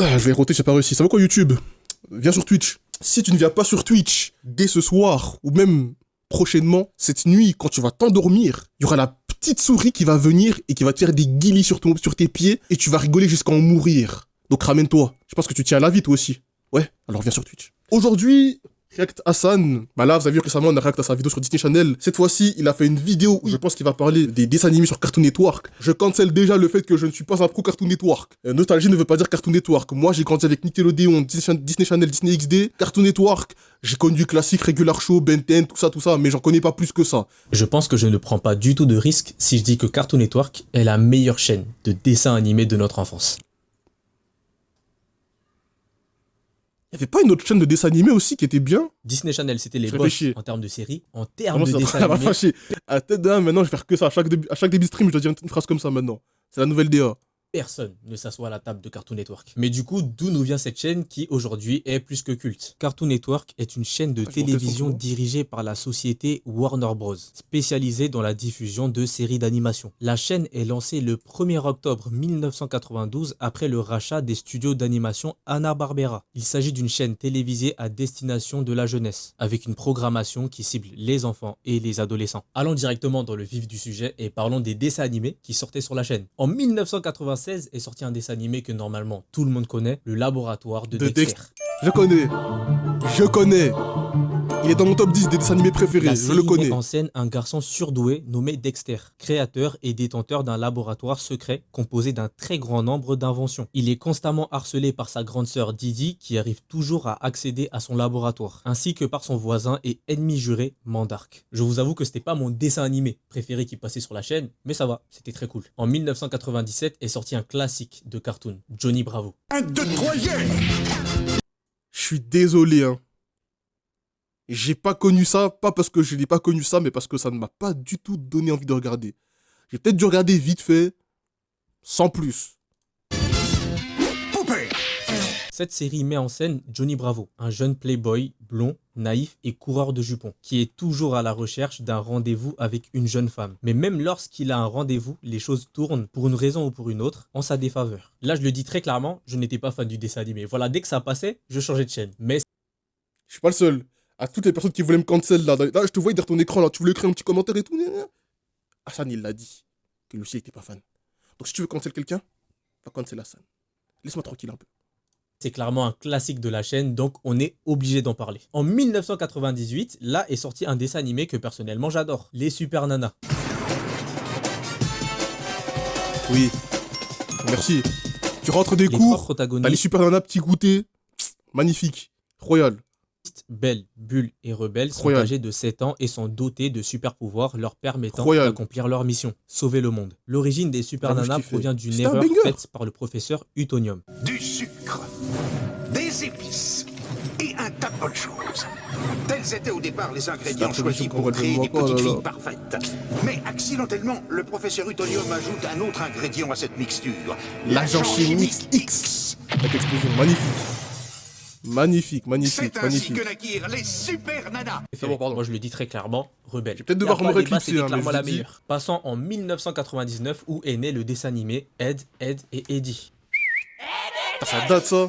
Ah, je vais roter, j'ai pas réussi. Ça va quoi YouTube? Viens sur Twitch. Si tu ne viens pas sur Twitch dès ce soir, ou même prochainement, cette nuit, quand tu vas t'endormir, il y aura la petite souris qui va venir et qui va te faire des guilis sur tes pieds et tu vas rigoler jusqu'à en mourir. Donc ramène-toi. Je pense que tu tiens à la vie toi aussi. Ouais, alors viens sur Twitch. Aujourd'hui, React Hassan, bah là vous avez vu récemment on a react à sa vidéo sur Disney Channel. Cette fois-ci il a fait une vidéo où je pense qu'il va parler des dessins animés sur Cartoon Network. Je cancelle déjà le fait que je ne suis pas un pro Cartoon Network. Nostalgie ne veut pas dire Cartoon Network. Moi j'ai grandi avec Nickelodeon, Disney Channel, Disney XD, Cartoon Network. J'ai connu du classique, Regular Show, Ben 10, tout ça, mais j'en connais pas plus que ça. Je pense que je ne prends pas du tout de risque si je dis que Cartoon Network est la meilleure chaîne de dessins animés de notre enfance. Il y avait pas une autre chaîne de dessins animés aussi qui était bien? Disney Channel, c'était les boss en termes de séries, en termes de dessins Ça va animés. fâcher. À tête d'un, maintenant je vais faire que ça. À chaque début de stream, je dois dire une phrase comme ça maintenant. C'est la nouvelle DA. Personne ne s'assoit à la table de Cartoon Network. Mais du coup, d'où nous vient cette chaîne qui aujourd'hui est plus que culte? Cartoon Network est une chaîne de télévision dirigée par la société Warner Bros, spécialisée dans la diffusion de séries d'animation. La chaîne est lancée le 1er octobre 1992 après le rachat des studios d'animation Hanna-Barbera. Il s'agit d'une chaîne télévisée à destination de la jeunesse, avec une programmation qui cible les enfants et les adolescents. Allons directement dans le vif du sujet et parlons des dessins animés qui sortaient sur la chaîne. En 1996, est sorti un dessin animé que normalement tout le monde connaît, Le Laboratoire de Dexter. Je connais. Il est dans mon top 10 des dessins animés préférés, je le connais. Met en scène un garçon surdoué nommé Dexter, créateur et détenteur d'un laboratoire secret composé d'un très grand nombre d'inventions. Il est constamment harcelé par sa grande sœur Didi qui arrive toujours à accéder à son laboratoire, ainsi que par son voisin et ennemi juré Mandark. Je vous avoue que c'était pas mon dessin animé préféré qui passait sur la chaîne, mais ça va, c'était très cool. En 1997 est sorti un classique de cartoon, Johnny Bravo. 1, 2, 3, yeah! Je suis désolé, hein. J'ai pas connu ça, pas parce que je n'ai pas connu ça, mais parce que ça ne m'a pas du tout donné envie de regarder. J'ai peut-être dû regarder vite fait, sans plus. Poupée! Cette série met en scène Johnny Bravo, un jeune playboy blond, naïf et coureur de jupons, qui est toujours à la recherche d'un rendez-vous avec une jeune femme. Mais même lorsqu'il a un rendez-vous, les choses tournent, pour une raison ou pour une autre, en sa défaveur. Là, je le dis très clairement, je n'étais pas fan du dessin animé. Voilà, dès que ça passait, je changeais de chaîne. Mais je suis pas le seul. À toutes les personnes qui voulaient me cancel là, je te voyais derrière ton écran là, tu voulais écrire un petit commentaire et tout. Hassan il l'a dit, que lui aussi il était pas fan. Donc si tu veux cancel quelqu'un, va cancel Hassan. Laisse-moi tranquille un peu. c'est clairement un classique de la chaîne, donc on est obligé d'en parler. En 1998, là est sorti un dessin animé que personnellement j'adore, Les Super Nanas. Oui, merci. Tu rentres des cours, t'as les Super Nanas, petit goûter, magnifique, royal. Belle, Bulle et Rebelle sont âgés de 7 ans et sont dotés de super pouvoirs leur permettant d'accomplir leur mission, sauver le monde. L'origine des Super Nanas provient d'une erreur faite par le professeur Utonium. Du sucre, des épices et un tas de bonnes choses. Tels étaient au départ les ingrédients choisis pour créer des petites filles parfaites. Mais accidentellement, le professeur Utonium ajoute un autre ingrédient à cette mixture. L'agent chimique X. Cette explosion magnifique. Magnifique. C'est ainsi que naquirent les Super Nanas. Moi je le dis très clairement, Rebelle. Je vais peut-être devoir me réclipser. C'est clairement la meilleure. Passant en 1999 où est né le dessin animé Ed, Edd et Eddy. Ça date ça.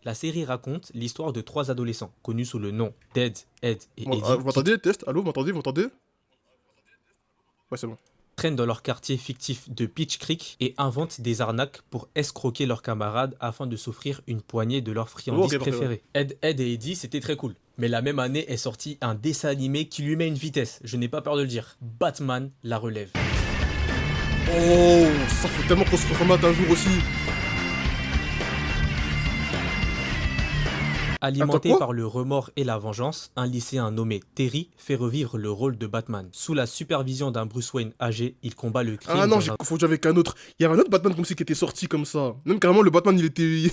La série raconte l'histoire de 3 adolescents connus sous le nom d'Ed, Edd et Eddy. Vous m'entendez? Test. Allô, vous m'entendez? Ouais, c'est bon. Traînent dans leur quartier fictif de Peach Creek et inventent des arnaques pour escroquer leurs camarades afin de s'offrir une poignée de leurs friandises préférées. Ed, Edd et Eddy, c'était très cool. Mais la même année est sorti un dessin animé qui lui met une vitesse, je n'ai pas peur de le dire. Batman la relève. Oh, ça faut tellement qu'on se reformate un jour aussi. Alimenté par le remords et la vengeance, un lycéen nommé Terry fait revivre le rôle de Batman. Sous la supervision d'un Bruce Wayne âgé, il combat le crime. Ah non, j'ai confondu avec un autre. Il y avait un autre Batman comme ça qui était sorti comme ça. Même carrément, le Batman, il était...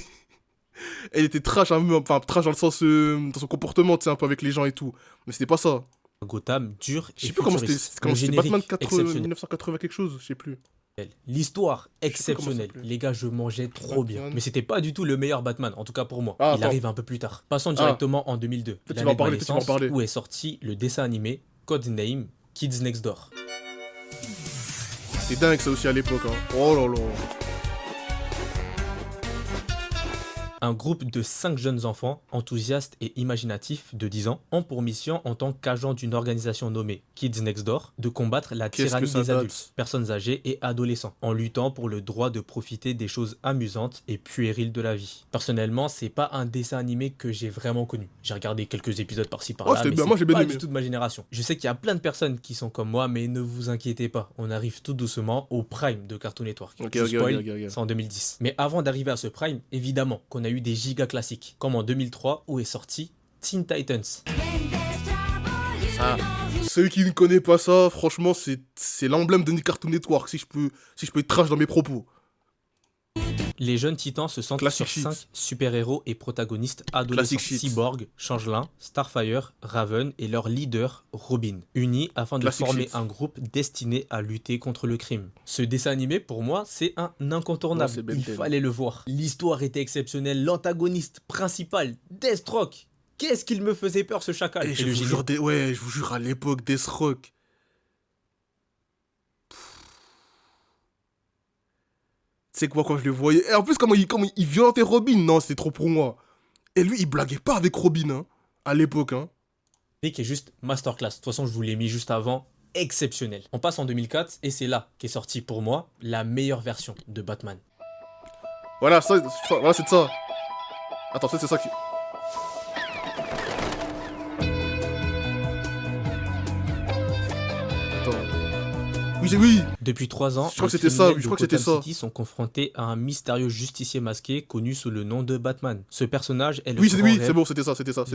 il était trash, hein, enfin trash dans le sens... dans son comportement, tu sais, un peu avec les gens et tout. Mais c'était pas ça. Gotham, dur et je sais plus comment c'était Batman 1980 quelque chose, je sais plus. L'histoire exceptionnelle. Les gars, je mangeais trop bien. Mais c'était pas du tout le meilleur Batman, en tout cas pour moi. Il arrive un peu plus tard. Passons directement en 2002, l'année de ma naissance, où est sorti le dessin animé Codename Kids Next Door. C'était dingue ça aussi à l'époque. Hein. Oh là là. Un groupe de 5 jeunes enfants, enthousiastes et imaginatifs de 10 ans, ont pour mission en tant qu'agents d'une organisation nommée Kids Next Door de combattre la tyrannie des adultes, personnes âgées et adolescents, en luttant pour le droit de profiter des choses amusantes et puériles de la vie. Personnellement, c'est pas un dessin animé que j'ai vraiment connu. J'ai regardé quelques épisodes par-ci par-là, mais c'est pas du tout de ma génération. Je sais qu'il y a plein de personnes qui sont comme moi, mais ne vous inquiétez pas, on arrive tout doucement au prime de Cartoon Network. C'est en 2010. Mais avant d'arriver à ce prime, évidemment qu'on a eu des giga classiques, comme en 2003 où est sorti Teen Titans. Ceux qui ne connaissent pas ça, franchement, c'est l'emblème de Cartoon Network, si je peux être trash dans mes propos. Les jeunes titans se centrent sur 5 super-héros et protagonistes adolescents. Cyborg, Changelin, Starfire, Raven et leur leader, Robin, unis afin de former un groupe destiné à lutter contre le crime. Ce dessin animé, pour moi, c'est un incontournable. Il fallait le voir. L'histoire était exceptionnelle, l'antagoniste principal, Deathstroke. Qu'est-ce qu'il me faisait peur, ce chacal. Je vous jure, à l'époque, Deathstroke. Tu sais quoi, quand je le voyais... Et en plus, comment il violentait Robin, non, c'était trop pour moi. Et lui, il blaguait pas avec Robin, hein, à l'époque, hein. Qui est juste masterclass. De toute façon, je vous l'ai mis juste avant. Exceptionnel. On passe en 2004, et c'est là qu'est sortie pour moi la meilleure version de Batman. Voilà, c'est ça. Attends, c'est ça qui... Oui. Depuis 3 ans, je crois que c'était ça. City sont confrontés à un mystérieux justicier masqué connu sous le nom de Batman. Ce personnage est le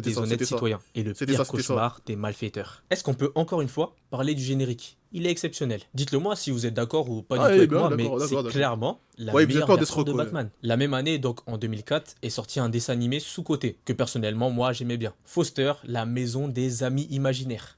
des honnêtes citoyens et le pire cauchemar des malfaiteurs. Est-ce qu'on peut encore une fois parler du générique? Il est exceptionnel. Dites-le moi si vous êtes d'accord ou pas du tout avec moi, mais c'est clairement la meilleure version de Batman. La même année, donc en 2004, est sorti un dessin animé sous-coté que personnellement moi j'aimais bien. Foster, la maison des amis imaginaires.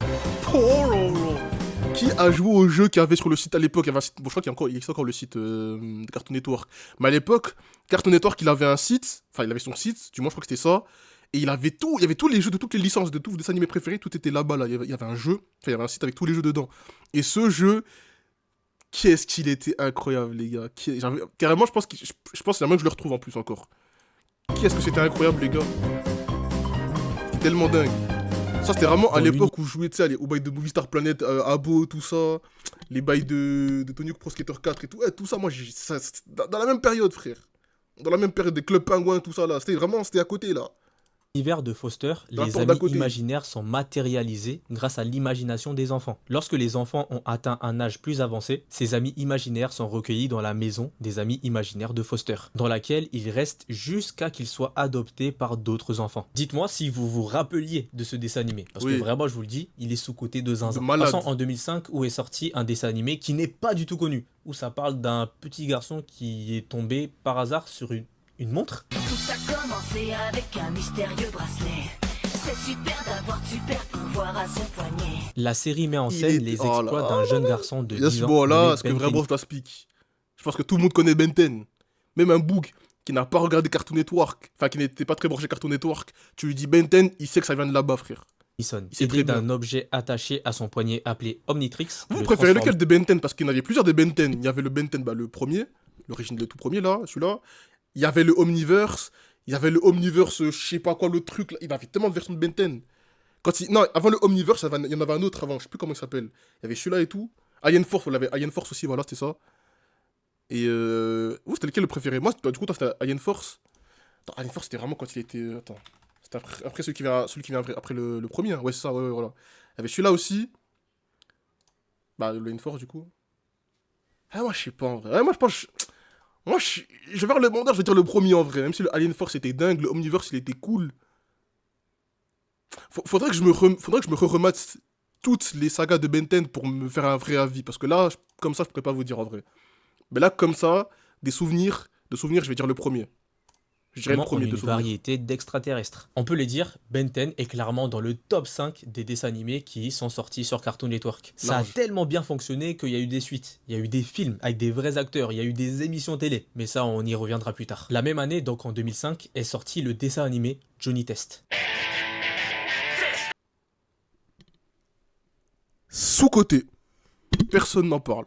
Qui a joué au jeu qu'il y avait sur le site à l'époque? Je crois qu'il existe encore le site de Cartoon Network. Mais à l'époque, Cartoon Network, il avait un site, enfin il avait son site, du moins je crois que c'était ça. Et il y avait tous les jeux de toutes les licences, de tous vos dessins animés préférés, tout était là-bas. Là. Il y avait un jeu, il y avait un site avec tous les jeux dedans. Et ce jeu, qu'est-ce qu'il était incroyable, les gars. Carrément, je pense qu'il y a même que je le retrouve en plus encore. Qu'est-ce que c'était incroyable, les gars. C'était tellement dingue. Ça, c'était vraiment à l'époque où je jouais, tu sais, au bail de Movie Star Planet, Abo, tout ça, les bails de Tony Hawk Pro Skater 4 et tout. Tout ça, moi, dans la même période, frère. Dans la même période, des clubs pingouins, tout ça, là. C'était à côté, là. L'univers de Foster, les amis imaginaires sont matérialisés grâce à l'imagination des enfants. Lorsque les enfants ont atteint un âge plus avancé, ces amis imaginaires sont recueillis dans la maison des amis imaginaires de Foster, dans laquelle ils restent jusqu'à qu'ils soient adoptés par d'autres enfants. Dites-moi si vous vous rappeliez de ce dessin animé, parce que vraiment, je vous le dis, il est sous-coté de zinzin. Passons en 2005, où est sorti un dessin animé qui n'est pas du tout connu, où ça parle d'un petit garçon qui est tombé par hasard sur une montre. Tout a commencé avec un mystérieux bracelet. C'est super d'avoir de super pouvoirs à son poignet. La série met en scène les exploits d'un jeune garçon de 10 ans. Bon, là, est-ce que vraiment je dois speak? Je pense que tout le monde connaît Ben 10. Même un book qui n'a pas regardé Cartoon Network, enfin qui n'était pas très branché Cartoon Network, tu lui dis Ben 10, il sait que ça vient de là-bas, frère. Aidé d'un objet attaché à son poignet appelé Omnitrix. Vous préférez lequel de Ben 10? Parce qu'il y en avait plusieurs de Ben 10. Il y avait le Ben 10, le premier, l'origine de tout premier, là, celui-là. Il y avait le Omniverse, je sais pas quoi, le truc, là. Il y avait tellement de versions de Ben 10. Non, avant le Omniverse, il y en avait un autre avant, je sais plus comment il s'appelle. Il y avait celui-là et tout. Iron Force, on avait Iron Force aussi, voilà, c'était ça. Et vous, c'était lequel le préféré? Moi, du coup, toi, c'était Iron Force. Attends, Iron Force, c'était vraiment quand il était... Attends, c'était après celui qui vient après le premier, hein. Ouais, c'est ça, ouais, voilà. Il y avait celui-là aussi. Bah, le Iron Force, du coup. Ah, moi, je sais pas, en vrai. Ouais, moi, je pense... Moi, je vais vers le mandeur, je vais dire le premier en vrai. Même si le Alien Force était dingue, le Omniverse il était cool. Faudrait que je me remate toutes les sagas de Ben 10 pour me faire un vrai avis. Parce que là, comme ça, je pourrais pas vous dire en vrai. Mais là, comme ça, de souvenirs, je vais dire le premier. Je dirais le premier de souvenirs. Une variété d'extraterrestres. On peut les dire, Ben 10 est clairement dans le top 5 des dessins animés qui sont sortis sur Cartoon Network. Ça a tellement bien fonctionné qu'il y a eu des suites. Il y a eu des films avec des vrais acteurs, il y a eu des émissions télé. Mais ça, on y reviendra plus tard. La même année, donc en 2005, est sorti le dessin animé Johnny Test. Sous-côté. Personne n'en parle.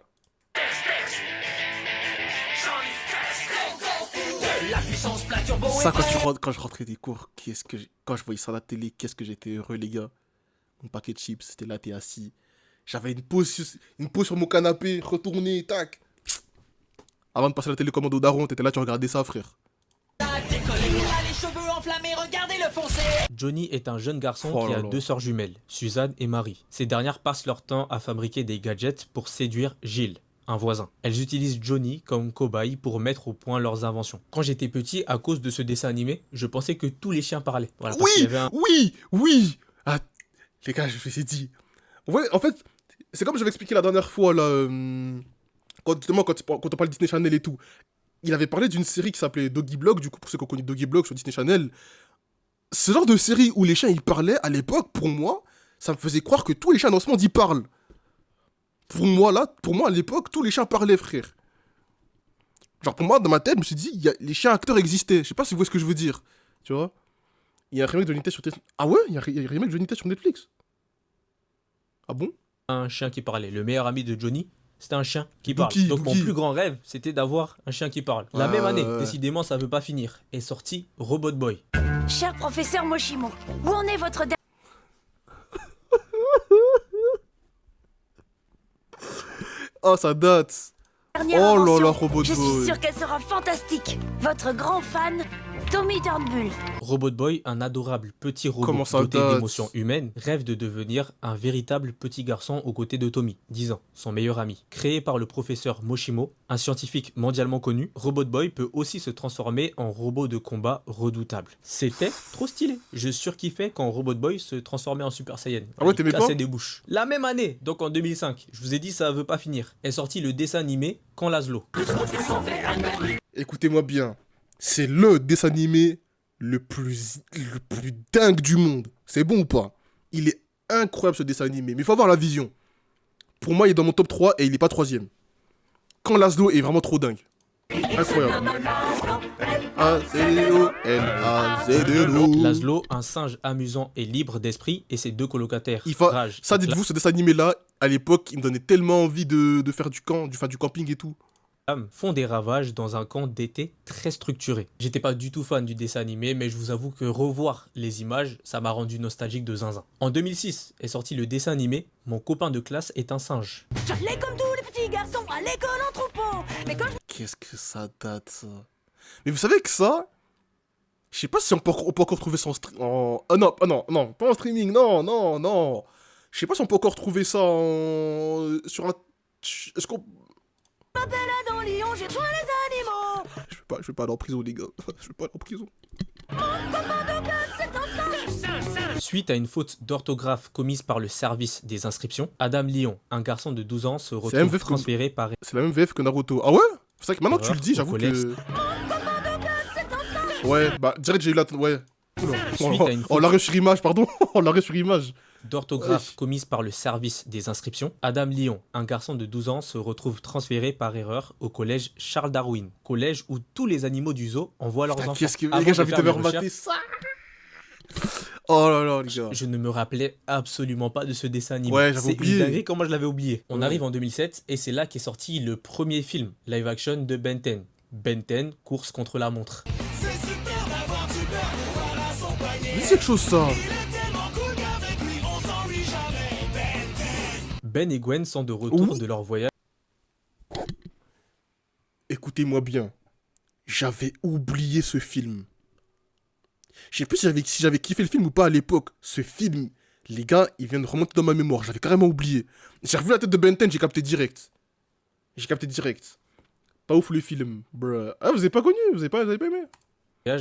La puissance plaque Ça, quand je rentrais des cours, quand je voyais ça à la télé, qu'est-ce que j'étais heureux, les gars. Mon paquet de chips, c'était là, t'es assis. J'avais une pause sur mon canapé, retourné, tac. Avant de passer la télécommande au daron, t'étais là, tu regardais ça, frère. Johnny est un jeune garçon qui a 2 sœurs jumelles, Suzanne et Marie. Ces dernières passent leur temps à fabriquer des gadgets pour séduire Gilles, un voisin. Elles utilisent Johnny comme cobaye pour mettre au point leurs inventions. Quand j'étais petit, à cause de ce dessin animé, je pensais que tous les chiens parlaient. Voilà, oui. Ah, les gars, je me suis dit. Ouais, en fait, c'est comme j'avais expliqué la dernière fois, là, quand on parle de Disney Channel et tout. Il avait parlé d'une série qui s'appelait Doggy Blog, du coup, pour ceux qui ont connu Doggy Blog sur Disney Channel. Ce genre de série où les chiens, ils parlaient, à l'époque, pour moi, ça me faisait croire que tous les chiens dans ce monde, ils parlent. Pour moi, à l'époque, tous les chiens parlaient, frère. Genre, pour moi, dans ma tête, je me suis dit, les chiens acteurs existaient. Je sais pas si vous voyez ce que je veux dire. Tu vois? Il y a un remake de Johnny Test sur Netflix. Ah ouais? Il y a un remake de Johnny Test sur Netflix. Ah bon? Un chien qui parlait. Le meilleur ami de Johnny, c'était un chien qui parle. Dookie, Donc mon Dookie. plus grand rêve, c'était d'avoir un chien qui parle. La même année, décidément, ça veut pas finir, est sorti Robot Boy. Cher professeur Moshimo, où en est votre Oh, ça date. dernière Oh là invention? là, Robot Je suis Boy. sûre qu'elle sera fantastique. Votre grand fan, Tommy Turnbull. Robot Boy, un adorable petit robot Comment ça doté date? d'émotions humaines, rêve de devenir un véritable petit garçon aux côtés de Tommy, 10 ans, son meilleur ami. Créé par le professeur Moshimo, un scientifique mondialement connu, Robot Boy peut aussi se transformer en robot de combat redoutable. C'était trop stylé. Je surkiffais quand Robot Boy se transformait en Super Saiyan. Ah ouais, Il t'aimais cassait pas? des bouches. La même année, donc en 2005, je vous ai dit ça veut pas finir, est sorti le dessin animé Quand Laszlo. Écoutez-moi bien. C'est le dessin animé le plus dingue du monde. C'est bon ou pas? Il est incroyable ce dessin animé. Mais il faut avoir la vision. Pour moi, il est dans mon top 3 et il est pas 3ème. Quand Laszlo est vraiment trop dingue. Incroyable. A-Z-O-L-A-Z-O. Laszlo, un singe amusant et libre d'esprit, et ses 2 colocataires. Raj Ça, et dites-vous, ce dessin animé-là, à l'époque, il me donnait tellement envie de faire du camping et tout. Font des ravages dans un camp d'été très structuré. J'étais pas du tout fan du dessin animé, mais je vous avoue que revoir les images, ça m'a rendu nostalgique de zinzin. En 2006 est sorti le dessin animé Mon copain de classe est un singe. J'allais comme tous les petits garçons à l'école en troupeau. Mais quand Qu'est-ce que ça date, ça? Mais vous savez que ça, je sais pas si on peut encore trouver ça en streaming. Non, pas en streaming, non. Je sais pas si on peut encore trouver ça sur un... Est-ce qu'on... là dans Lyon, j'ai rejoint les animaux. Je vais pas aller en prison, les gars. Je vais pas aller en prison. Suite à une faute d'orthographe commise par le service des inscriptions, Adam Lyon, un garçon de 12 ans, se retrouve MVF transféré par C'est la même VF que Naruto. Ah ouais? C'est vrai que maintenant que tu le dis, au j'avoue collège. que... Ouais, bah, direct j'ai eu la... Ouais. Oula. Suite à une On l'arrête sur image, pardon. On l'arrête sur image. d'orthographe Ouais. commise par le service des inscriptions, Adam Lyon, un garçon de 12 ans, se retrouve transféré par erreur au collège Charles Darwin, collège où tous les animaux du zoo envoient leurs Putain, enfants. qu'est-ce que... Avant Les gars, de j'ai envie de faire me mes remater recherches, ça. Oh là là, les gars. Je ne me rappelais absolument pas de ce dessin animé. Ouais, j'avais c'est oublié. une dinguerie comment je l'avais oublié. On Ouais. arrive en 2007 et c'est là qu'est sorti le premier film live action de Ben 10. Ben 10, course contre la montre. C'est quelque chose, ça. Ben et Gwen sont de retour Oui. de leur voyage. Écoutez-moi bien. J'avais oublié ce film. Je sais plus si j'avais kiffé le film ou pas à l'époque. Ce film, les gars, il vient de remonter dans ma mémoire. J'avais carrément oublié. J'ai revu la tête de Ben 10, j'ai capté direct. Pas ouf le film, bruh. Ah, vous avez pas connu, vous avez pas aimé.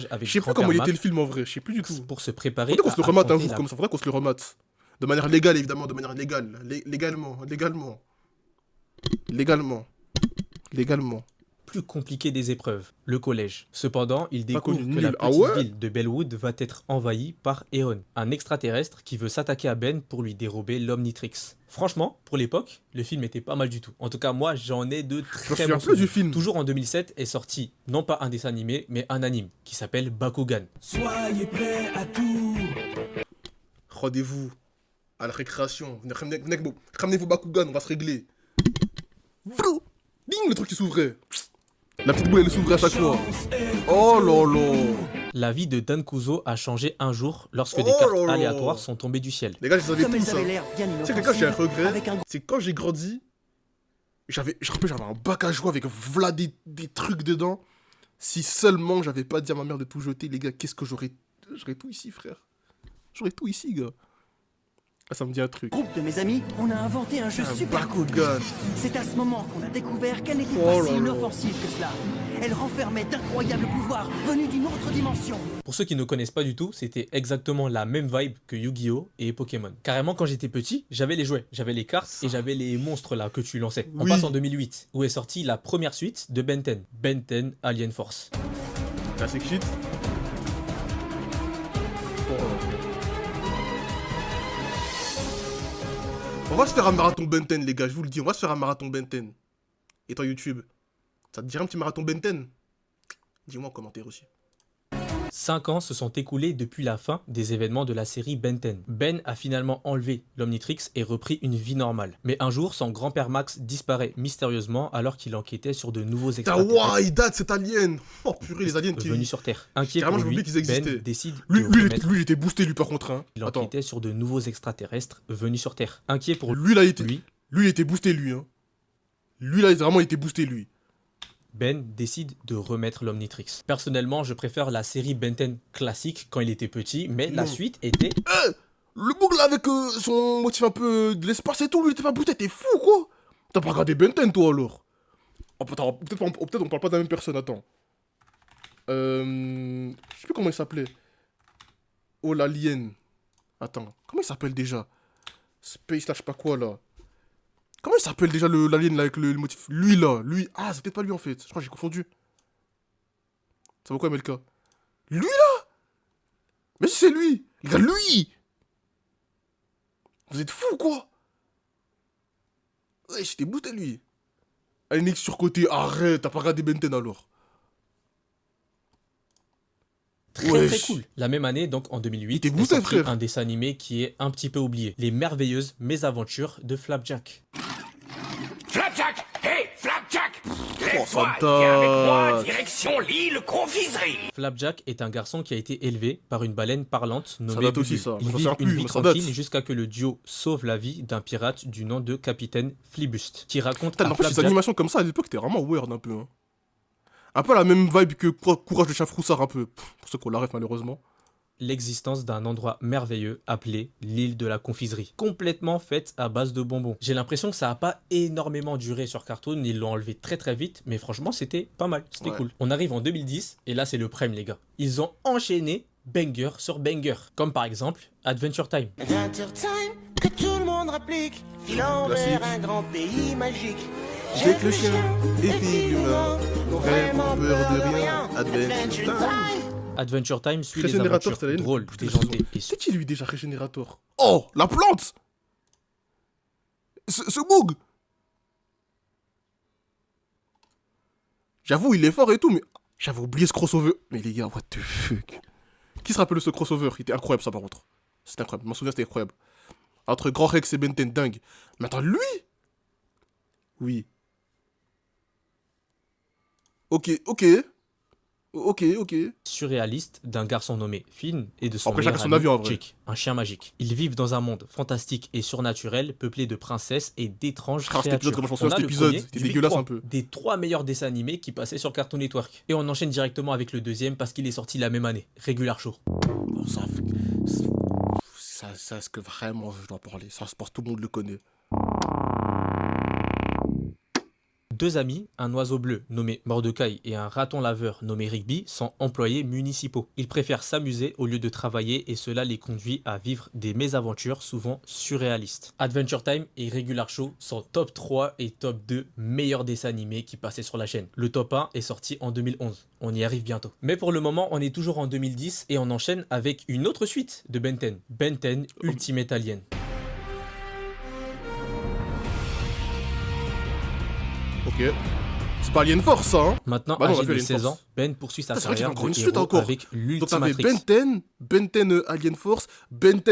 Avec Je sais plus grand-père comment il Max était le film en vrai, je sais plus du tout. pour se préparer Faudrait qu'on se le remate un affronter jour, la comme ça, faudrait qu'on se le remate. De manière légale, évidemment, de manière légale. Légalement. plus compliquée des épreuves, le collège. Cependant, il découvre connu, que la nul. Ah petite ouais ville de Bellwood va être envahie par Eon, un extraterrestre qui veut s'attaquer à Ben pour lui dérober l'Omnitrix. Franchement, pour l'époque, le film était pas mal du tout. En tout cas, moi, j'en ai de Je me très souviens bons plus du souvenirs. film. Toujours en 2007 est sorti, non pas un dessin animé, mais un anime, qui s'appelle Bakugan. Soyez prêts à tout. Rendez-vous à la récréation. Ramenez vos Bakugan, on va se régler. Vrou. Ding, le truc qui s'ouvrait. La petite boule, elle s'ouvrait à chaque fois. Oh là là. La vie de Dan Kuzo a changé un jour lorsque des cartes aléatoires sont tombées du ciel. Les gars, je savais Comme tout elles ça. avaient l'air bien Tu sais que les gars, j'ai un regret. avec un C'est quand j'ai grandi, je rappelle, j'avais un bac à jouer avec v'là des trucs dedans. Si seulement j'avais pas dit à ma mère de tout jeter, les gars, qu'est-ce que j'aurais tout ici, frère. J'aurais tout ici, gars. Ah, ça me dit un truc. groupe de mes amis, on a inventé un jeu Un super bac cool. au gun. C'est à ce moment qu'on a découvert qu'elle n'était Oh pas là si là. inoffensive que cela. Elle renfermait d'incroyables pouvoirs venus d'une autre dimension. Pour ceux qui ne connaissent pas du tout, c'était exactement la même vibe que Yu-Gi-Oh! Et Pokémon. Carrément, quand j'étais petit, j'avais les jouets, j'avais les cartes et j'avais les monstres là que tu lançais. On Oui. passe en 2008, où est sortie la première suite de Ben 10, Ben 10 Alien Force. Classic shit. On va se faire un marathon Benten, les gars, je vous le dis, on va se faire un marathon Benten. Et toi, YouTube, ça te dirait un petit marathon Benten? Dis-moi en commentaire aussi. 5 ans se sont écoulés depuis la fin des événements de la série Ben 10. Ben a finalement enlevé l'Omnitrix et repris une vie normale. Mais un jour, son grand-père Max disparaît mystérieusement alors qu'il enquêtait sur de nouveaux extraterrestres Waouh, il date cet alien. Oh purée, les aliens qui... venus sur Terre. Inquiet Carrément, pour j'ai lui, oublié qu'ils existaient. Ben décide Lui, de lui, remettre... lui, il était boosté, lui, par contre. Hein. Il Attends. enquêtait sur de nouveaux extraterrestres venus sur Terre. Inquiet pour Lui, là, il était... lui, Lui, il était boosté, lui. Hein. Lui, là, vraiment, il était boosté, lui. Ben décide de remettre l'Omnitrix. Personnellement, je préfère la série Ben 10 classique quand il était petit, mais la Non. suite était... Le bouc, là, avec son motif un peu de l'espace et tout, lui, il était pas boosté, t'es fou, quoi. T'as pas regardé Benten, toi, alors. Oh, putain, peut-être on parle pas de la même personne, attends. Je sais plus comment il s'appelait. Oh, l'alien. Attends, comment il s'appelle déjà? Space, là, je sais pas quoi, là. Comment il s'appelle déjà l'alien, là, avec le motif? Lui, là, lui. Ah, c'est peut-être pas lui, en fait. Je crois que j'ai confondu. Ça vaut quoi, Melka? Lui, là? Mais si c'est lui. Les gars, lui. Vous êtes fous, quoi? Ouais, j'étais boosté, lui. Alien surcoté, arrête, t'as pas regardé Benten, alors. très Wesh. cool. La même année, donc en 2008, t'es est boosté, sorti frère. un dessin animé qui est un petit peu oublié. Les merveilleuses mésaventures de Flapjack. Flapjack! Hé, Flapjack! Oh, Lève-toi, viens avec moi, fantasme. direction l'île Confiserie! Flapjack est un garçon qui a été élevé par une baleine parlante nommée date aussi, Bubule. ça. Ils Je m'en vivent souviens une plus, vie mais ça date. tranquille jusqu'à que le duo sauve la vie d'un pirate du nom de Capitaine Flibuste, qui raconte Putain, à n'empêche, les Flapjack animations comme ça, à l'époque, c'était vraiment weird, un peu. Hein. Un peu la même vibe que Courage de Chien Froussard, un peu. Pour ceux qu'on l'arrête, malheureusement. l'existence d'un endroit merveilleux appelé l'île de la confiserie, complètement faite à base de bonbons. J'ai l'impression que ça n'a pas énormément duré sur Cartoon, ils l'ont enlevé très très vite, mais franchement c'était pas mal, c'était Ouais. cool. On arrive en 2010, et là c'est le prime les gars. Ils ont enchaîné banger sur banger, comme par exemple Adventure Time. Adventure Time, que tout le monde réplique, filant Classique. vers un grand pays magique. Jette le chien et file l'humain. Vraiment peur de rien. Adventure Time. Adventure Time suit les Régénérateur, aventures c'était la ligne. drôles, Putain, déjantées et C'est qui lui déjà, Régénérateur? Oh, la plante! Ce boug! J'avoue, il est fort et tout, mais j'avais oublié ce crossover. Mais les gars, what the fuck? Qui se rappelle de ce crossover? Il était incroyable, ça, par contre. C'était incroyable. Je m'en souviens, c'était incroyable. Entre Grand Rex et Benten, dingue. Mais attends, lui? Oui. Ok. surréaliste d'un garçon nommé Finn et de son Après, chacun meilleur son ami avis, en vrai. Jake, un chien magique. Ils vivent dans un monde fantastique et surnaturel peuplé de princesses et d'étranges Ah, cet épisode, créatures. comment je m'en On souviens, a cet le épisode, premier c'était du Big dégueulasse 3, un peu. des 3 meilleurs dessins animés qui passaient sur Cartoon Network. Et on enchaîne directement avec le deuxième parce qu'il est sorti la même année, Regular Show. Bon, ça, est-ce que vraiment je dois parler? Ça, je pense que tout le monde le connaît. 2 amis, un oiseau bleu nommé Mordecai et un raton laveur nommé Rigby, sont employés municipaux. Ils préfèrent s'amuser au lieu de travailler et cela les conduit à vivre des mésaventures souvent surréalistes. Adventure Time et Regular Show sont top 3 et top 2 meilleurs dessins animés qui passaient sur la chaîne. Le top 1 est sorti en 2011. On y arrive bientôt. Mais pour le moment, on est toujours en 2010 et on enchaîne avec une autre suite de Ben 10. Ben 10 Ultimate Alien. Ok. C'est pas Alien Force, ça, hein? Maintenant, Bah non, on a âgé fait de Alien 16 Force. ans, Ben poursuit sa Putain, c'est vrai qu'il y a carrière encore une de suite héros encore. avec Donc t'avais l'Ultimatrix. Ben 10 Alien Force, Ben 10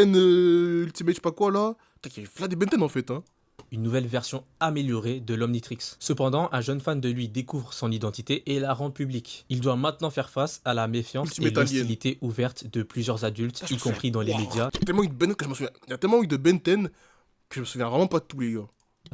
Ultimate je sais pas quoi là. Putain, il y avait plein des Ben 10 en fait, hein. une nouvelle version améliorée de l'Omnitrix. Cependant, un jeune fan de lui découvre son identité et la rend publique. Il doit maintenant faire face à la méfiance Ultimate et l'hostilité ouverte de plusieurs adultes, y compris dans les médias, Il y a tellement eu de Ben 10 que je me souviens. Il y a tellement eu de Ben 10 que je me souviens vraiment pas de tous les gars.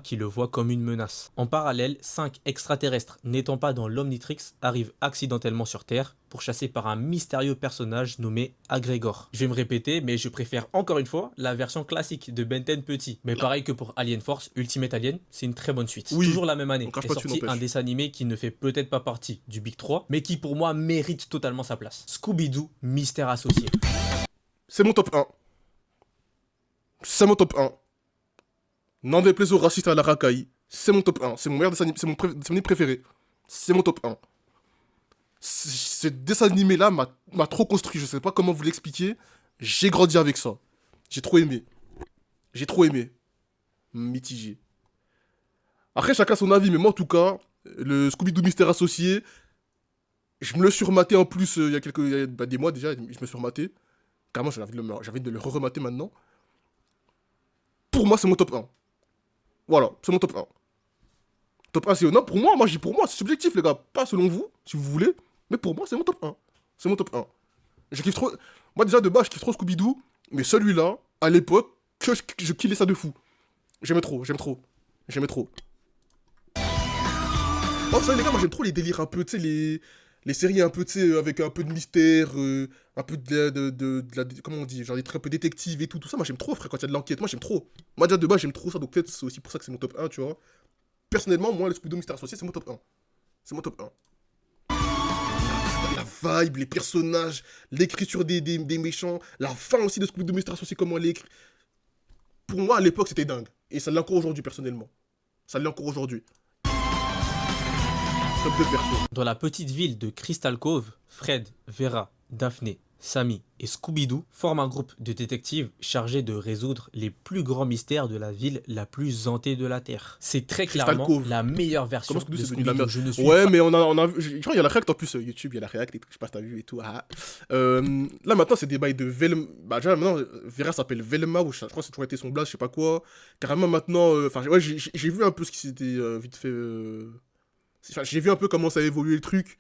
qui le voient comme une menace. En parallèle, 5 extraterrestres n'étant pas dans l'Omnitrix arrivent accidentellement sur Terre, pourchassés par un mystérieux personnage nommé Agrégor. Je vais me répéter, mais je préfère encore une fois la version classique de Ben 10 petit. Mais pareil que pour Alien Force, Ultimate Alien, c'est une très bonne suite. Oui. Toujours la même année On crache est pas dessus, sorti n'empêche. un dessin animé qui ne fait peut-être pas partie du Big 3, mais qui pour moi mérite totalement sa place. Scooby-Doo, Mystère Associé. C'est mon top 1. C'est mon top 1. N'en déplaise aux racistes à la racaille. C'est mon top 1. C'est mon meilleur dessin animé, c'est mon dessin animé préféré. C'est mon top 1. Ce dessin animé là m'a trop construit. Je sais pas comment vous l'expliquer. J'ai grandi avec ça. J'ai trop aimé. J'ai trop aimé. Mitigé. Après, chacun son avis, mais moi en tout cas, le Scooby-Doo Mystère Associé, je me le suis rematé en plus il y a des mois déjà, je me suis rematé. Carrément, j'ai envie de le re-remater maintenant. Pour moi, c'est mon top 1. Voilà, c'est mon top 1. Top 1, c'est... Non, pour moi, je dis pour moi, c'est subjectif, les gars. Pas selon vous, si vous voulez. Mais pour moi, c'est mon top 1. C'est mon top 1. Je kiffe trop... Moi, déjà, de base, je kiffe trop Scooby-Doo. Mais celui-là, à l'époque, je killais ça de fou. J'aimais trop. Oh, vous savez, les gars, moi, j'aime trop les délires un peu, tu sais, les séries un peu, tu sais, avec un peu de mystère, un peu de la... Comment on dit? Genre des trucs un peu détectives et tout ça. Moi, j'aime trop, frère, quand il y a de l'enquête. Moi, j'aime trop. Moi, déjà, de base, j'aime trop ça. Donc, peut-être, c'est aussi pour ça que c'est mon top 1, tu vois. Personnellement, moi, le Scooby-Doo Mystère Associé, c'est mon top 1. C'est mon top 1. La vibe, les personnages, l'écriture des méchants, la fin aussi de Scooby-Doo Mystère Associé, comment elle est écrite. Pour moi, à l'époque, c'était dingue. Et ça l'est encore aujourd'hui, personnellement. Ça l'est encore aujourd'hui. Top 2 perso. Dans la petite ville de Crystal Cove, Fred, Vera, Daphné, Sammy et Scooby-Doo forment un groupe de détectives chargés de résoudre les plus grands mystères de la ville la plus hantée de la Terre. C'est très clairement Cove. la meilleure version Comment de Scooby-Doo, c'est devenu de la Scooby-Doo. merde. Je ne suis Ouais, pas... mais on a vu. Je crois qu'il y a la réact en plus YouTube, il y a la réact et tout, je sais pas si t'as vu et tout. Ah. Là maintenant, c'est des bails de Velma. Bah, déjà maintenant, Vera s'appelle Velma, ou je crois que c'est toujours été son blaze, je sais pas quoi. Carrément maintenant, enfin, ouais, j'ai vu un peu ce qui s'était vite fait. Enfin, j'ai vu un peu comment ça a évolué le truc.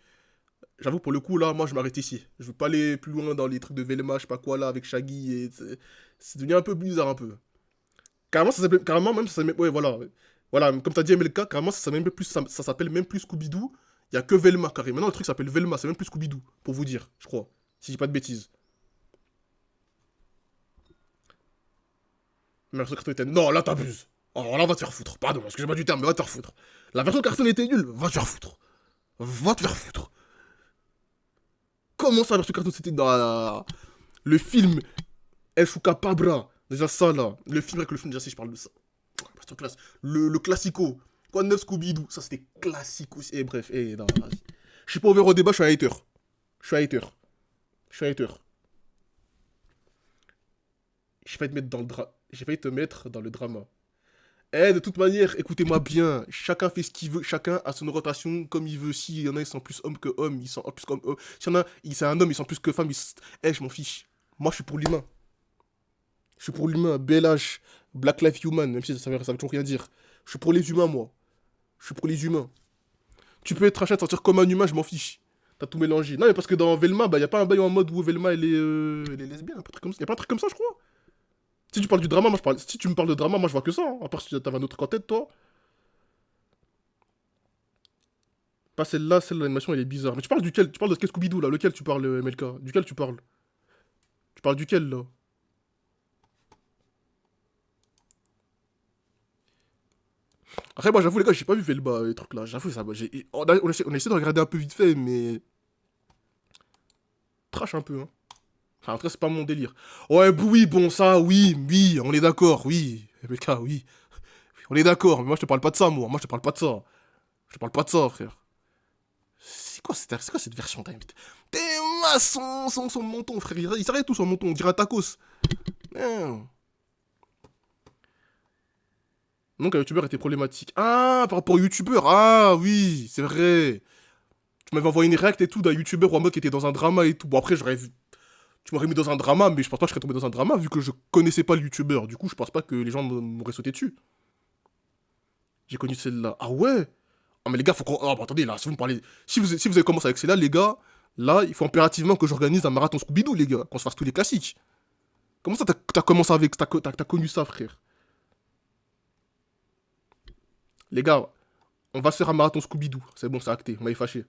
J'avoue, pour le coup, là, moi, je m'arrête ici. Je veux pas aller plus loin dans les trucs de Velma, je sais pas quoi, là, avec Shaggy. Et c'est devenu un peu bizarre, un peu. Carrément, ça s'appelle. Carrément, même, ça s'appelle. Ouais, voilà. Voilà, comme t'as dit, MLK, carrément, ça s'appelle même plus Scooby-Doo. Il y a que Velma, carrément. Maintenant, le truc s'appelle Velma, c'est même plus Scooby-Doo, pour vous dire, je crois. Si j'ai pas de bêtises. Mais la version carton était. Non, là, t'abuses. Oh, là, va te faire foutre. Pardon, excusez-moi du terme, mais va te faire foutre. La version carton était nulle, va te faire foutre. Va te faire foutre. Comment ça, la version carton c'était dans le film El Chupacabra. Déjà, ça, là. Le film avec le film, déjà, si je parle de ça. Classe. Le classico. Quoi de neuf Scooby-Doo? Ça, c'était classique aussi. Et bref, non, vas-y. Je suis pas ouvert au débat, je suis un hater. Je vais te mettre dans le drama. Eh, de toute manière, écoutez-moi bien. Chacun fait ce qu'il veut. Chacun a son rotation comme il veut. S'il y en a, ils sont plus hommes que hommes. Ils sont plus comme hommes. S'il y en a, c'est un homme, ils sont plus que femmes. Eh, je m'en fiche. Moi, je suis pour l'humain. Je suis pour l'humain. BLH. Black Lives Human. Même si ça veut toujours rien dire. Je suis pour les humains, moi. Je suis pour les humains. Tu peux être un chat, te sentir comme un humain, je m'en fiche. T'as tout mélangé. Non, mais parce que dans Velma, bah, y a pas un bail en mode où Velma, elle est lesbienne. Y a pas un truc comme ça, je crois. Si tu parles du drama, si tu me parles de drama, moi je vois que ça. Hein. À part si t'avais un autre truc en tête, toi. Pas celle-là, l'animation elle est bizarre. Mais tu parles duquel? Tu parles de quel Scooby-Doo là? Lequel tu parles, MLK? Duquel tu parles? Tu parles duquel là? Après, moi j'avoue, les gars, j'ai pas vu Velma, les trucs là. J'avoue, ça. On a essayé de regarder un peu vite fait, mais. Trash un peu, hein. Enfin, en tout cas, c'est pas mon délire. Ouais, oui, bon, ça, oui, on est d'accord, oui. MLK, oui. On est d'accord, mais moi, je te parle pas de ça, moi. Je te parle pas de ça, frère. C'est quoi cette version, t'as t'es son menton, frère. Il s'arrête tout son menton, on dirait un tacos. Donc, un youtubeur était problématique. Ah, par rapport au youtubeur, ah, oui, c'est vrai. Tu m'avais envoyé une réact et tout d'un youtubeur en mode qui était dans un drama et tout. Bon, après, tu m'aurais mis dans un drama, mais je pense pas que je serais tombé dans un drama vu que je connaissais pas le youtubeur. Du coup, je pense pas que les gens m'auraient sauté dessus. J'ai connu celle-là. Ah ouais? Ah mais les gars, faut qu'on... Ah bah attendez, là, si vous me parlez... Si vous avez commencé avec celle-là, les gars, là, il faut impérativement que j'organise un marathon Scooby-Doo, les gars. Qu'on se fasse tous les classiques. Comment ça, t'as commencé avec... T'as connu ça, frère? Les gars, on va se faire un marathon Scooby-Doo. C'est bon, c'est acté. On m'avait fâché.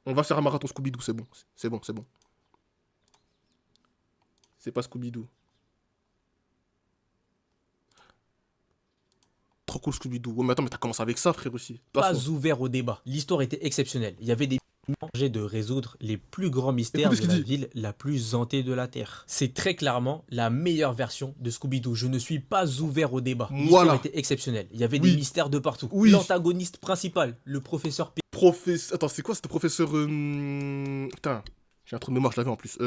On va se faire un marathon Scooby-Doo, c'est bon. C'est bon, c'est bon. C'est pas Scooby-Doo. Trop cool Scooby-Doo. Ouais, mais attends, mais t'as commencé avec ça, frère, aussi. Pas ouvert au débat. L'histoire était exceptionnelle. Il y avait des projets de résoudre les plus grands mystères de la ville la plus hantée de la Terre. C'est très clairement la meilleure version de Scooby-Doo. Je ne suis pas ouvert au débat. L'histoire était exceptionnelle. Il y avait des mystères de partout. L'antagoniste principal, le professeur P. Attends, c'est quoi ce professeur... Putain, j'ai un trou de mémoire, je l'avais en plus.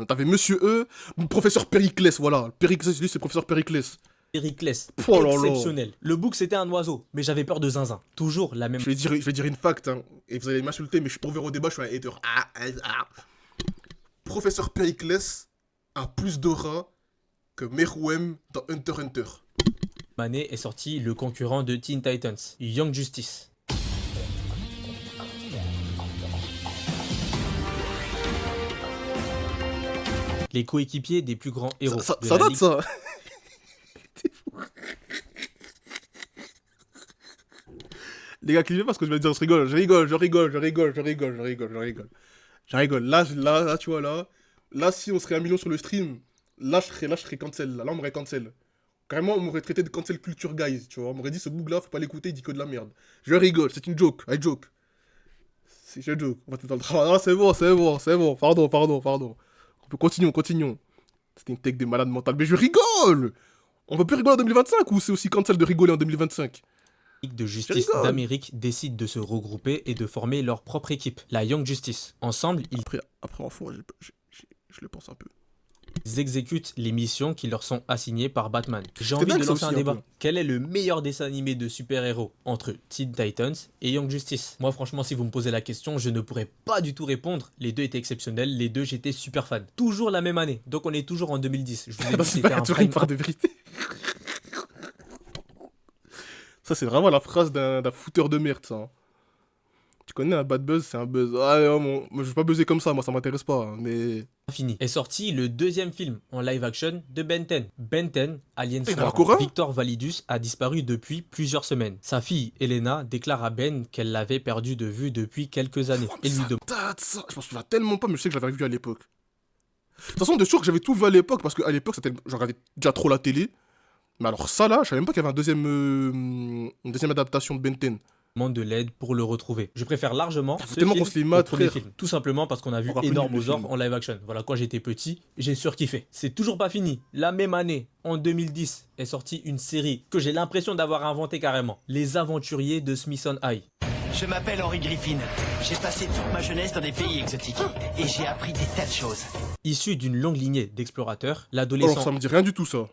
T'avais Monsieur E, professeur Périclès, voilà. Périclès, lui, c'est professeur Périclès. Périclès, Oh là là. exceptionnel. Le bouc c'était un oiseau, mais j'avais peur de zinzin. Toujours la même. Je vais dire une fact, hein, et vous allez m'insulter, mais je suis pas ouvert au débat, je suis un hater. Professeur Périclès a plus d'aura que Meruem dans Hunter x Hunter. Année est sorti le concurrent de Teen Titans, Young Justice. Les coéquipiers des plus grands héros. Ça date, ça. Les gars, cliquez parce que je vais dire, je rigole. Là, tu vois, là, si on serait 1 million sur le stream, là, je serais cancel. Là, on m'aurait cancel. Carrément, on m'aurait traité de cancel culture guys, tu vois. On m'aurait dit, ce boug là, faut pas l'écouter, il dit que de la merde. Je rigole, c'est une joke, I joke. C'est une joke. On va tout le temps le travail. Ah, c'est bon. Pardon. Continuons. C'était une tech de malade mental. Mais je rigole! On va plus rigoler en 2025 ou c'est aussi cancel de rigoler en 2025? De justice d'Amérique décide de se regrouper et de former leur propre équipe, la Young Justice. Ensemble, Après en fond, je le pense un peu. Ils exécutent les missions qui leur sont assignées par Batman. J'ai envie de lancer un débat. Quel est le meilleur dessin animé de super-héros entre Teen Titans et Young Justice? Moi, franchement, si vous me posez la question, je ne pourrais pas du tout répondre. Les deux étaient exceptionnels, les deux, j'étais super fan. Toujours la même année, donc on est toujours en 2010. Je vous ai dit, c'était un prime part de vérité. Ça, c'est vraiment la phrase d'un fouteur de merde, ça. Hein. Tu connais un bad buzz, c'est un buzz. Ah non, moi, je vais pas buzzer comme ça, moi, ça m'intéresse pas. Hein, mais... Fini. Est sorti le deuxième film en live action de Ben 10. Ben 10, Alien Swarm. Victor Validus a disparu depuis plusieurs semaines. Sa fille, Elena, déclare à Ben qu'elle l'avait perdu de vue depuis quelques années. Et lui demande... Je m'en souviens tellement pas, mais je sais que je l'avais vu à l'époque. De toute façon, de sûr que j'avais tout vu à l'époque, parce qu'à l'époque, je regardais déjà trop la télé. Mais alors ça là, je savais même pas qu'il y avait une deuxième adaptation de Ben 10. Demande de l'aide pour le retrouver. Je préfère largement ce tellement film qu'on se les mate, au premier film. Tout simplement parce qu'on a vu Enormosaur en live action. Voilà, quand j'étais petit, j'ai surkiffé. C'est toujours pas fini. La même année, en 2010, est sortie une série que j'ai l'impression d'avoir inventée carrément. Les Aventuriers de Smithson High. Je m'appelle Henry Griffin. J'ai passé toute ma jeunesse dans des pays exotiques. Et j'ai appris des tas de choses. Issu d'une longue lignée d'explorateurs, l'adolescent... Alors ça me dit rien du tout ça.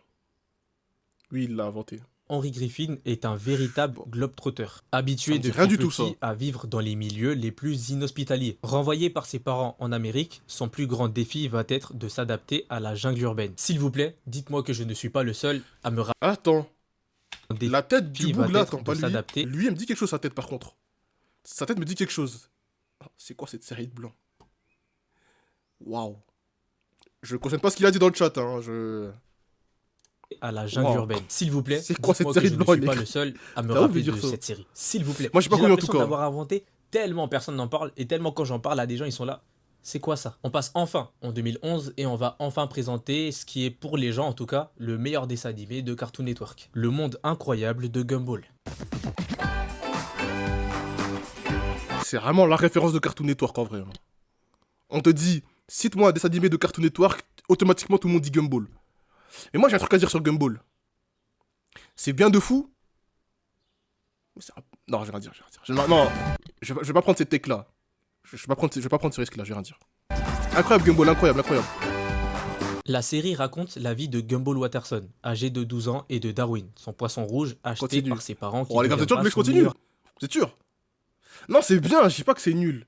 Oui, il l'a inventé. Henry Griffin est un véritable globe-trotter, habitué depuis petit à vivre dans les milieux les plus inhospitaliers. Renvoyé par ses parents en Amérique, son plus grand défi va être de s'adapter à la jungle urbaine. S'il vous plaît, dites-moi que je ne suis pas le seul à me rappeler. Attends, la tête du boug là, attends, pas lui. Lui, elle me dit quelque chose, sa tête par contre. Sa tête me dit quelque chose. C'est quoi cette série de blanc? Waouh. Je ne cautionne pas ce qu'il a dit dans le chat, hein, à la jungle urbaine. S'il vous plaît, c'est quoi cette série de blanc? Je ne suis pas le seul à me rappeler de cette série. S'il vous plaît. Moi, j'ai pas connu en tout cas. D'avoir inventé tellement personne n'en parle et tellement quand j'en parle à des gens, ils sont là. C'est quoi ça? On passe enfin en 2011 et on va enfin présenter ce qui est pour les gens en tout cas le meilleur dessin animé de Cartoon Network. Le monde incroyable de Gumball. C'est vraiment la référence de Cartoon Network en vrai. On te dit, cite-moi un dessin animé de Cartoon Network, automatiquement tout le monde dit Gumball. Mais moi j'ai un truc à dire sur Gumball. C'est bien de fou. Non, je vais rien dire. Non, je vais pas prendre cette tech là. Je vais pas prendre ce risque là, je vais rien dire. Incroyable Gumball, incroyable. La série raconte la vie de Gumball Watterson, âgé de 12 ans, et de Darwin, son poisson rouge acheté par ses parents qui les gars, vous êtes sûr que je continue? Vous êtes sûr? Non, c'est bien, je dis pas que c'est nul.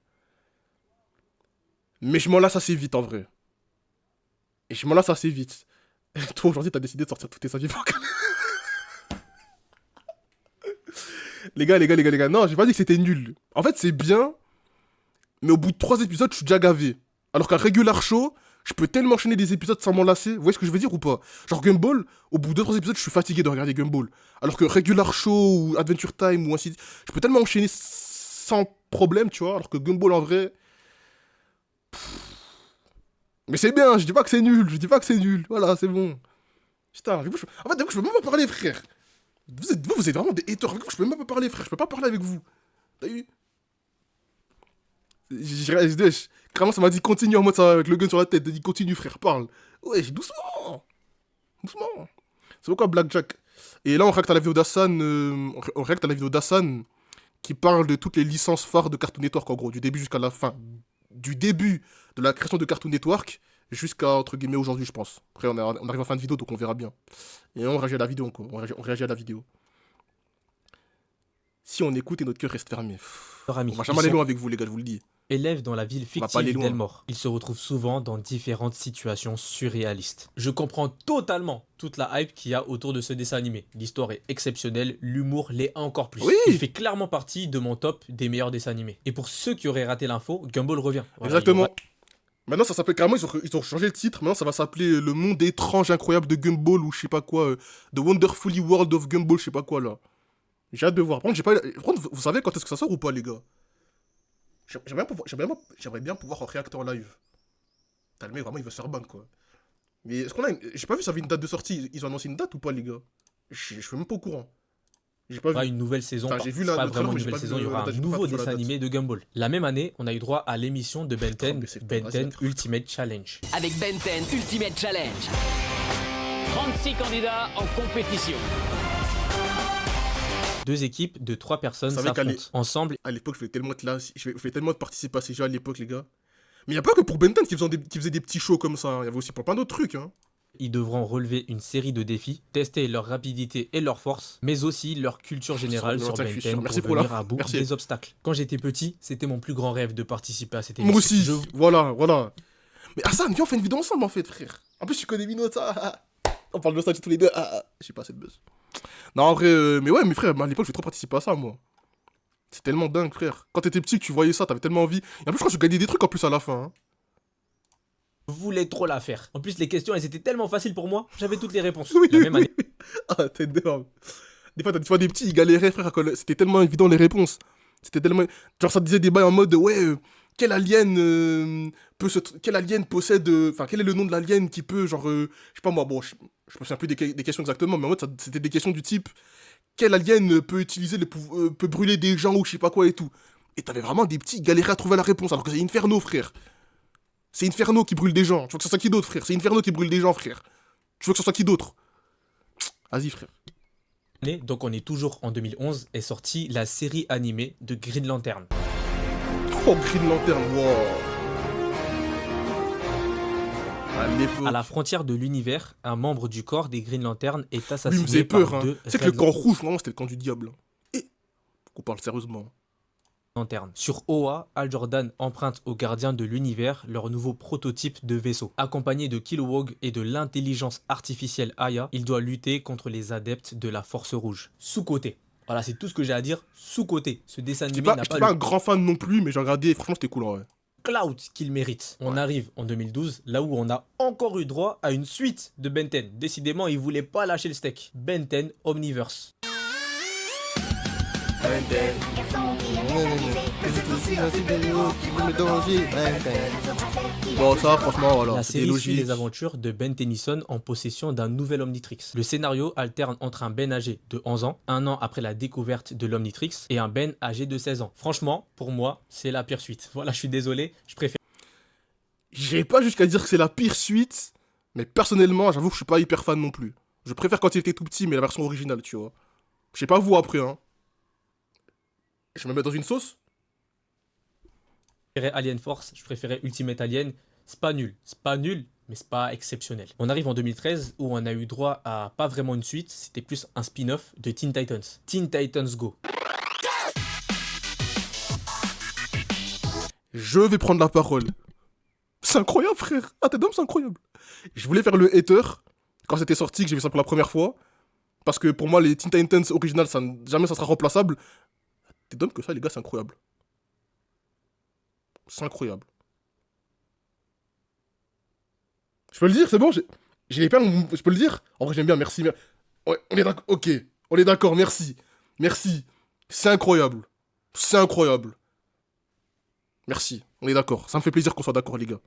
Mais je m'en lasse assez vite en vrai. Et je m'en lasse assez vite. Toi aujourd'hui t'as décidé de sortir tous tes avis vocales. Les gars. Non, j'ai pas dit que c'était nul. En fait, c'est bien, mais au bout de 3 épisodes, je suis déjà gavé. Alors qu'un regular show, je peux tellement enchaîner des épisodes sans m'en lasser. Vous voyez ce que je veux dire ou pas? Genre Gumball, au bout de 2-3 épisodes, je suis fatigué de regarder Gumball. Alors que regular show ou Adventure Time ou ainsi de suite, je peux tellement enchaîner sans problème, tu vois. Alors que Gumball, en vrai... Mais c'est bien, je dis pas que c'est nul. Voilà, c'est bon. Putain, en fait, je peux même pas parler, frère. Vous êtes vraiment des haters. Avec vous, je peux même pas parler, frère. Je peux pas parler avec vous. T'as vu? Clairement, ça m'a dit continue en mode ça, avec le gun sur la tête. Il dit continue, frère, parle. Ouais, doucement. C'est pourquoi Blackjack. Et là, on réacte à la vidéo d'Hassan. Qui parle de toutes les licences phares de Cartoon Network, en gros, du début jusqu'à la fin. Du début de la création de Cartoon Network jusqu'à, entre guillemets, aujourd'hui, je pense. Après, on arrive en fin de vidéo, donc on verra bien. Et on réagit à la vidéo, quoi. On réagit à la vidéo. Si on écoute et notre cœur reste fermé. On va jamais aller loin avec vous, les gars, je vous le dis. Élève dans la ville fictive d'Elmore. Ils se retrouvent souvent dans différentes situations surréalistes. Je comprends totalement toute la hype qu'il y a autour de ce dessin animé. L'histoire est exceptionnelle, l'humour l'est encore plus. Oui. Il fait clairement partie de mon top des meilleurs dessins animés. Et pour ceux qui auraient raté l'info, Gumball revient. Voilà, exactement. Maintenant, ça s'appelle carrément, ils ont changé le titre. Maintenant, ça va s'appeler Le Monde étrange, incroyable de Gumball ou je sais pas quoi. The Wonderfully World of Gumball, je sais pas quoi là. J'ai hâte de voir. Par contre, vous savez quand est-ce que ça sort ou pas, les gars? J'aimerais bien pouvoir en réacter en live. T'as le mec, vraiment, il veut se faire ban, quoi. Mais est-ce qu'on a j'ai pas vu ça avait une date de sortie. Ils ont annoncé une date ou pas, les gars? Je suis même pas au courant. J'ai pas vu une nouvelle saison. Enfin, j'ai vu pas vraiment une nouvelle saison. Il y aura un nouveau dessin animé de Gumball. La même année, on a eu droit à l'émission de Ben 10 Ultimate Challenge. Avec Ben 10 Ultimate Challenge. 36 candidats en compétition. 2 équipes de 3 personnes s'affrontent ensemble. À l'époque, je vais tellement participer à ces jeux à l'époque, les gars. Mais il n'y a pas que pour Ben 10 qui faisait des petits shows comme ça. Il y avait aussi pour plein d'autres trucs. Hein. Ils devront relever une série de défis, tester leur rapidité et leur force, mais aussi leur culture générale sur Ben 10 pour venir à bout des obstacles. Quand j'étais petit, c'était mon plus grand rêve de participer à cette émission. Moi aussi, voilà. Mais Hassan, viens, on fait une vidéo ensemble en fait, frère. En plus, tu connais Mino, ça. On parle de ça tous les deux. Je sais pas, c'est le buzz. Non, en vrai, mais ouais, mes frères, à l'époque, je vais trop participer à ça, moi. C'est tellement dingue, frère. Quand t'étais petit, tu voyais ça, t'avais tellement envie. Et en plus, je crois que je gagnais des trucs en plus à la fin. Hein. Je voulais trop la faire. En plus, les questions, elles étaient tellement faciles pour moi, j'avais toutes les réponses. Oui, la même année. Ah, t'es énorme. Des fois, des petits, ils galéraient, frère. C'était tellement évident, les réponses. C'était tellement... Genre, ça disait des bails en mode, ouais... Quel alien possède... Enfin, quel est le nom de l'alien qui peut, genre... je sais pas moi, bon, je me souviens plus des questions exactement, mais en mode, c'était des questions du type... Quel alien peut utiliser peut brûler des gens ou je sais pas quoi et tout. Et t'avais vraiment des petits galérés à trouver la réponse, alors que c'est Inferno, frère. C'est Inferno qui brûle des gens. Tu veux que ce soit qui d'autre, frère? C'est Inferno qui brûle des gens, frère. Tu veux que ce soit qui d'autre? Vas-y, frère. Donc on est toujours en 2011, est sortie la série animée de Green Lantern. Oh, Green Lantern, wow. À la frontière de l'univers, un membre du corps des Green Lantern est assassiné. Lui, me faisait peur, hein. C'est que le camp rouge, vraiment, c'était le camp du diable. Et on parle sérieusement. Lantern. Sur Oa, Hal Jordan emprunte aux gardiens de l'univers leur nouveau prototype de vaisseau. Accompagné de Kilowog et de l'intelligence artificielle Aya, il doit lutter contre les adeptes de la Force Rouge. Sous-côté. Voilà, c'est tout ce que j'ai à dire. Sous-côté. Ce dessin animé n'a pas... Je suis pas un grand fan non plus, mais j'ai regardé, franchement, c'était cool, ouais. Clout qu'il mérite. On arrive en 2012, là où on a encore eu droit à une suite de Ben 10. Décidément, ils voulaient pas lâcher le steak. Ben 10 Omniverse. Bon, ça, franchement, voilà. La série suit les aventures de Ben Tennyson en possession d'un nouvel Omnitrix. Le scénario alterne entre un Ben âgé de 11 ans, un an après la découverte de l'Omnitrix, et un Ben âgé de 16 ans. Franchement, pour moi, c'est la pire suite. Voilà, je suis désolé, je préfère... J'irai pas jusqu'à dire que c'est la pire suite, mais personnellement, j'avoue que je suis pas hyper fan non plus. Je préfère quand il était tout petit, mais la version originale, tu vois. Je sais pas vous après, hein. Je me mets dans une sauce. Je préférais Alien Force, je préférais Ultimate Alien. C'est pas nul, mais c'est pas exceptionnel. On arrive en 2013 où on a eu droit à pas vraiment une suite, c'était plus un spin-off de Teen Titans. Teen Titans Go. Je vais prendre la parole. C'est incroyable, frère. Ah, t'es d'homme, c'est incroyable. Je voulais faire le hater quand c'était sorti, que j'ai vu ça pour la première fois. parce que pour moi, les Teen Titans originales, jamais ça sera remplaçable. T'es d'homme que ça, les gars, c'est incroyable. C'est incroyable. Je peux le dire, c'est bon, j'ai les perles, je peux le dire. En vrai, j'aime bien, merci. Ouais, on est d'accord, ok. On est d'accord, merci. Merci. C'est incroyable. C'est incroyable. Merci, on est d'accord. Ça me fait plaisir qu'on soit d'accord, les gars.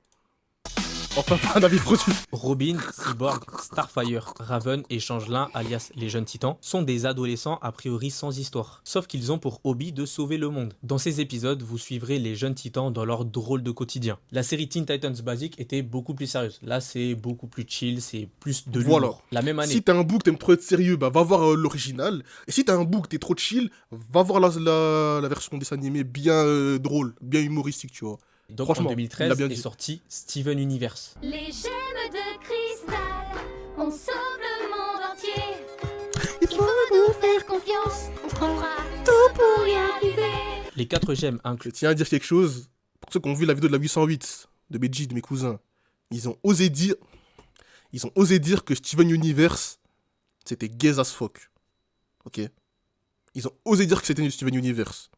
Enfin, pas un avis reçu. Robin, Cyborg, Starfire, Raven et Changelin, alias les jeunes titans, sont des adolescents a priori sans histoire. Sauf qu'ils ont pour hobby de sauver le monde. Dans ces épisodes, vous suivrez les jeunes titans dans leur drôle de quotidien. La série Teen Titans Basic était beaucoup plus sérieuse. Là, c'est beaucoup plus chill, c'est plus de l'humour. Voilà. La même année. Si t'as un book, t'aimes trop être sérieux, bah va voir l'original. Et si t'as un book, t'es trop chill, va voir la version dessin animé bien drôle, bien humoristique, tu vois. Donc franchement, en 2013 est sorti Steven Universe. Les gemmes de cristal, on sauve le monde entier. Il faut nous faire confiance, on fera tout pour y arriver. Les 4 gemmes Je inclus. tiens à dire quelque chose. Pour ceux qui ont vu la vidéo de la 808 de Beji, de mes cousins, ils ont osé dire que Steven Universe, c'était gay as fuck. Ok. Ils ont osé dire que c'était Steven Universe.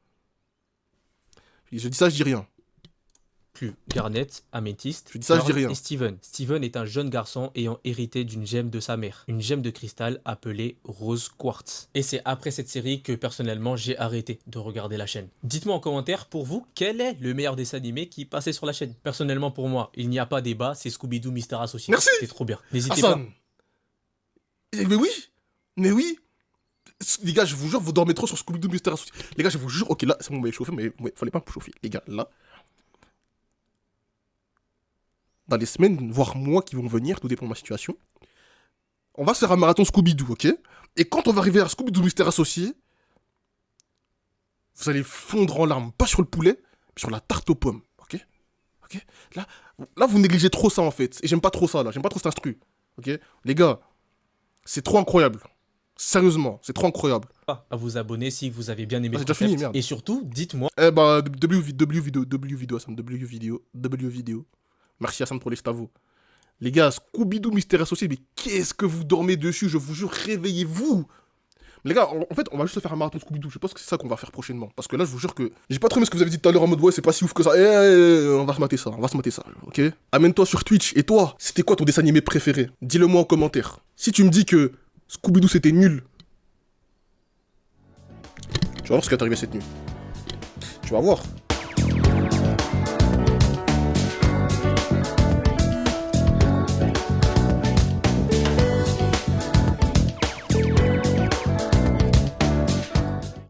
Je dis ça, je dis rien. Garnet, Améthyste, Je dis ça, je dis rien. et Steven. Steven est un jeune garçon ayant hérité d'une gemme de sa mère. Une gemme de cristal appelée Rose Quartz. Et c'est après cette série que personnellement j'ai arrêté de regarder la chaîne. Dites-moi en commentaire pour vous quel est le meilleur dessin animé qui passait sur la chaîne. Personnellement pour moi, il n'y a pas débat, c'est Scooby-Doo Mystery Associé. Merci. C'est trop bien. N'hésitez pas. Hassan. Mais oui. Les gars, je vous jure, vous dormez trop sur Scooby-Doo Mystery Associé. Les gars, je vous jure, ok, là, c'est bon, vous m'avez chauffé, mais fallait pas me chauffer. Les gars, là. Dans les semaines, voire mois qui vont venir, tout dépend de ma situation, on va se faire un marathon Scooby-Doo, ok? Et quand on va arriver à Scooby-Doo Mystère Associé, vous allez fondre en larmes, pas sur le poulet, mais sur la tarte aux pommes, ok? Là, vous négligez trop ça, en fait. Et j'aime pas trop ça, là. J'aime pas trop cet instru, ok? Les gars, c'est trop incroyable. Sérieusement, c'est trop incroyable. À vous abonner si vous avez bien aimé Ah, ce j'ai déjà fini, concept. merde. Et surtout, dites-moi. W vidéo. Merci Hassan pour les stavos. Les gars, Scooby-Doo Mystère Associé, mais qu'est-ce que vous dormez dessus? Je vous jure, réveillez-vous. Les gars, en fait, on va juste faire un marathon Scooby-Doo. Je pense que c'est ça qu'on va faire prochainement. Parce que là, je vous jure que j'ai pas trop aimé ce que vous avez dit tout à l'heure en mode ouais, c'est pas si ouf que ça. On va se mater ça, ok? Amène-toi sur Twitch. Et toi, c'était quoi ton dessin animé préféré? Dis-le moi en commentaire. Si tu me dis que Scooby-Doo c'était nul, tu vas voir ce qui va t'arriver cette nuit. Tu vas voir.